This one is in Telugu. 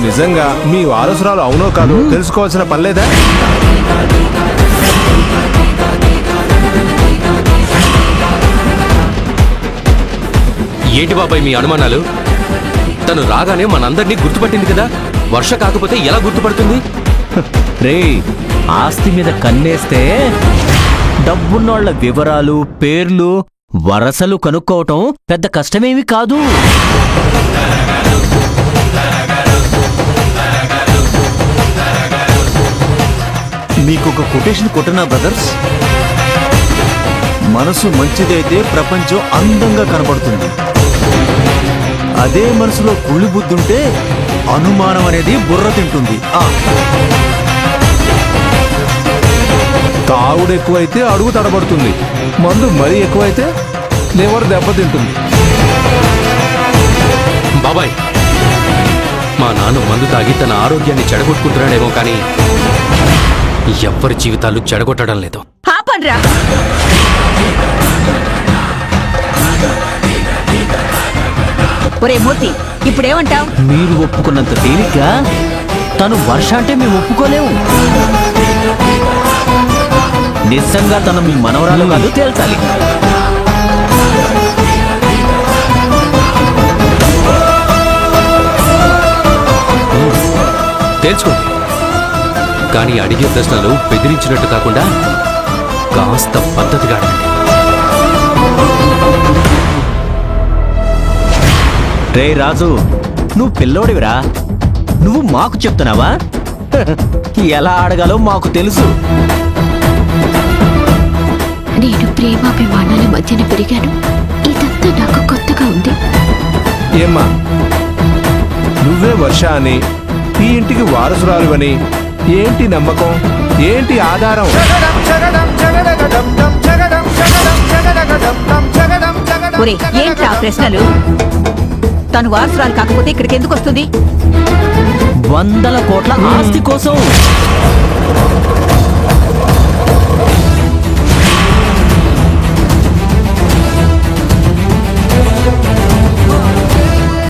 నిజంగా మీ వారసురాలు అవునో కాదో తెలుసుకోవాల్సిన పనిలేదా? ఏంటి బాబాయ్ మీ అనుమానాలు? తను రాగానే మనందరినీ గుర్తుపట్టింది కదా, వర్ష కాకపోతే ఎలా గుర్తుపడుతుంది? రే, ఆస్తి మీద కన్నేస్తే డబ్బున్నోళ్ల వివరాలు, పేర్లు, వరసలు కనుక్కోవటం పెద్ద కష్టమేమి కాదు. మీకొక కొటేషన్ కొట్టనా బ్రదర్స్? మనసు మంచిదైతే ప్రపంచం అందంగా కనబడుతుంది. అదే మనసులో కుళ్ళు బుద్ధుంటే అనుమానం అనేది బుర్ర తింటుంది. తాగుడు ఎక్కువైతే అడుగు తడబడుతుంది, మందు మరీ ఎక్కువైతే లివర్ దెబ్బతింటుంది. బాబాయ్, మా నాన్న మందు తాగి తన ఆరోగ్యాన్ని చెడగొట్టుకుంటున్నాడేమో కానీ ఎవ్వరి జీవితాలు చెడగొట్టడం లేదు. ఆపండ్రా. ఒరే మూర్తి, ఇప్పుడేమంటావు? మీరు ఒప్పుకున్నంత తేలిగ్గా తను వర్ష అంటే మేము ఒప్పుకోలేము. నిజంగా తను మీ మనవరాలు కాదు తేల్చాలి. తేల్చుకోండి, కానీ అడిగే ప్రశ్నలు బెదిరించినట్టు కాకుండా కాస్త పద్ధతిగా అడగండి. రే రాజు, నువ్వు పిల్లోడివిరా, నువ్వు మాకు చెప్తున్నావా? ఎలా అడగాలో మాకు తెలుసు. నేను ప్రేమాభిమానాల మధ్యన పెరిగాను. ఇదంతా నాకు కొత్తగా ఉంది. ఏమ్మా, నువ్వే వర్ష అని, ఈ ఇంటికి వారసురాలువని ఏంటి నమ్మకం, ఏంటి ఆధారం? ఒరే, ఏంట్రా ప్రశ్నలు? తను వారసురాలు కాకపోతే ఇక్కడికి ఎందుకు వస్తుంది? 100 కోట్ల ఆస్తి కోసం.